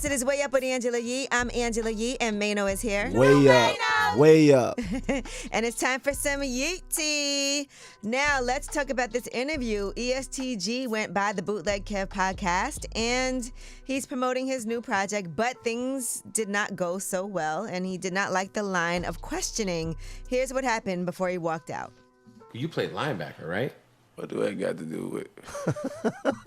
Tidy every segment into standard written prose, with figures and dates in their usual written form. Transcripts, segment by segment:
It is Way Up with Angela Yee. I'm Angela Yee, and Mano is here. Way up. Way up. And it's time for some Yeet tea. Now, let's talk about this interview. ESTG went by the Bootleg Kev podcast, and he's promoting his new project, but things did not go so well, and he did not like the line of questioning. Here's what happened before he walked out. You played linebacker, right? What do I got to do with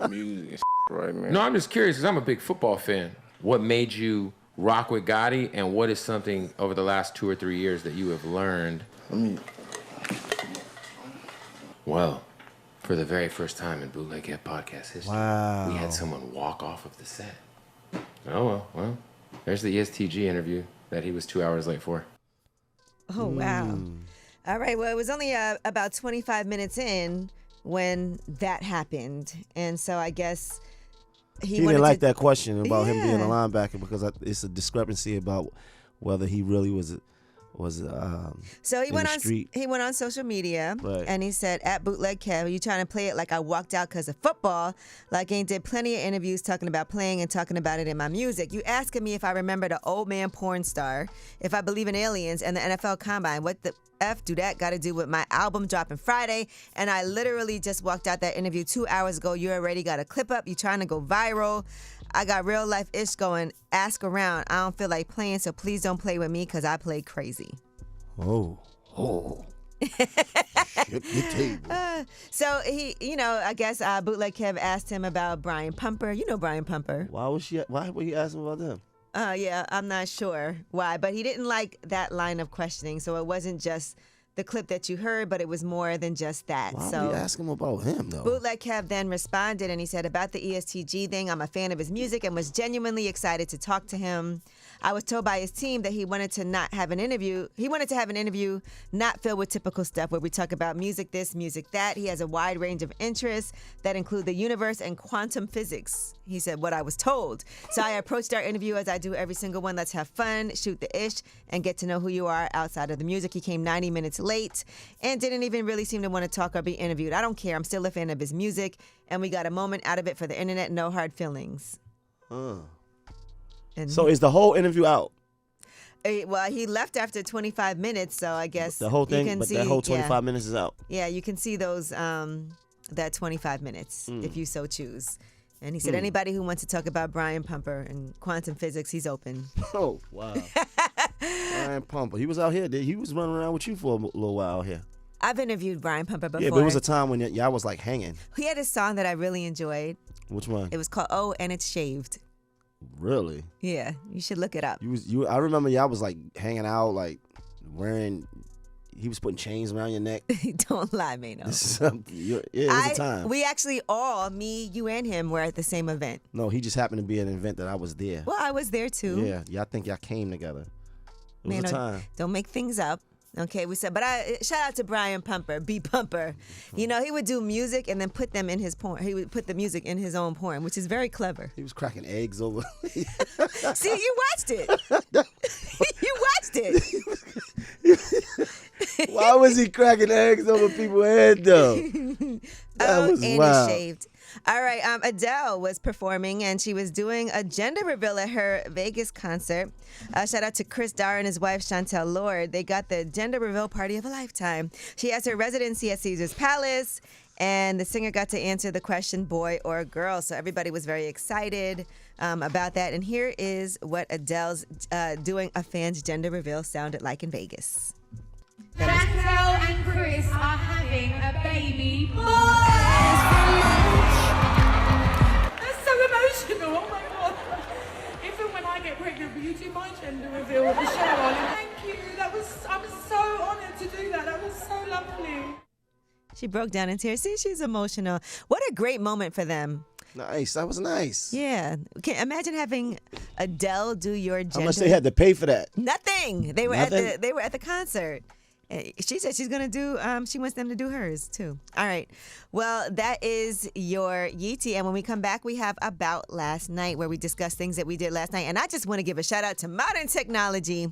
music and right now? No, I'm just curious because I'm a big football fan. What made you rock with Gotti, and what is something over the last 2 or 3 years that you have learned? Well, for the very first time in Bootleg Kev podcast history, we had someone walk off of the set. Oh, well, there's the ESTG interview that he was 2 hours late for. Oh, wow. All right, well, it was only about 25 minutes in when that happened, and so I guess he didn't like that question about him being a linebacker because it's a discrepancy about whether he really was so he went the on street. He went on social media Right. and he said, at Bootleg Kev, you trying to play it like I walked out because of football, like I did plenty of interviews talking about playing and talking about it in my music. You asking me if I remember the old man porn star, if I believe in aliens and the NFL Combine. What the F do that got to do with my album dropping Friday? And I literally just walked out that interview 2 hours ago. You already got a clip up. You trying to go viral. I got real life ish going. Ask around. I don't feel like playing, so please don't play with me because I play crazy. Oh. Shit the table. So he, I guess Bootleg Kev asked him about Brian Pumper. You know Brian Pumper. Why would he ask him about them? Yeah, I'm not sure why, but he didn't like that line of questioning. So it wasn't just the clip that you heard, but it was more than just that. Why so would he ask him about him, though? Bootleg Kev then responded, and he said about the ESTG thing, I'm a fan of his music and was genuinely excited to talk to him. I was told by his team that he wanted to have an interview not filled with typical stuff where we talk about music this, music that. He has a wide range of interests that include the universe and quantum physics. He said, what I was told. So I approached our interview as I do every single one. Let's have fun, shoot the ish, and get to know who you are outside of the music. He came 90 minutes late and didn't even really seem to want to talk or be interviewed. I don't care. I'm still a fan of his music, and we got a moment out of it for the internet. No hard feelings. And So is the whole interview out? well, he left after 25 minutes, so I guess The whole thing, you can but see, that whole 25 minutes is out. Yeah, you can see those that 25 minutes if you so choose. And he said anybody who wants to talk about Brian Pumper and quantum physics, he's open. Oh, wow. Brian Pumper. He was out here. He was running around with you for a little while out here. I've interviewed Brian Pumper before. Yeah, but it was a time when y'all was like hanging. He had a song that I really enjoyed. Which one? It was called Oh, and It's Shaved. Really? Yeah, you should look it up. I remember y'all was like hanging out, like wearing. He was putting chains around your neck. Don't lie, Mano. This is something. It was a time. We actually me, you, and him were at the same event. No, he just happened to be at an event that I was there. Well, I was there too. Yeah, I think y'all came together. It was Mano, a time. don't make things up. Okay, we said, but shout out to Brian Pumper, B Pumper. He would do music and then put them in his porn. He would put the music in his own porn, which is very clever. He was cracking eggs over. See, you watched it. You watched it. Why was he cracking eggs over people's head though? That was and wild. It's shaved. All right, Adele was performing, and she was doing a gender reveal at her Vegas concert. Shout out to Chris Darr and his wife, Chantel Lord. They got the gender reveal party of a lifetime. She has her residency at Caesar's Palace, and the singer got to answer the question, boy or girl. So everybody was very excited about that. And here is what Adele's doing a fan's gender reveal sounded like in Vegas. Chantel and Chris are having a baby boy. That's so emotional. Oh my god! If and when I get pregnant, will you do my gender reveal at the show? Thank you. I'm so honoured to do that. That was so lovely. She broke down in tears. See, she's emotional. What a great moment for them. Nice. That was nice. Yeah. Imagine having Adele do your gender. How much they had to pay for that? Nothing. They were Nothing? at the concert. She said she's gonna do. She wants them to do hers too. All right. Well, that is your Yeetie, and when we come back, we have About Last Night, where we discuss things that we did last night. And I just want to give a shout out to modern technology.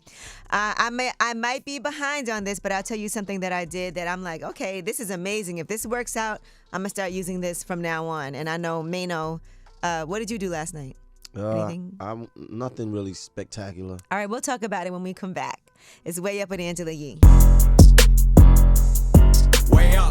I might be behind on this, but I'll tell you something that I did that I'm like, okay, this is amazing. If this works out, I'm gonna start using this from now on. And I know Mano. What did you do last night? Anything? I'm nothing really spectacular. All right, we'll talk about it when we come back. It's Way Up with Angela Yee. Way up.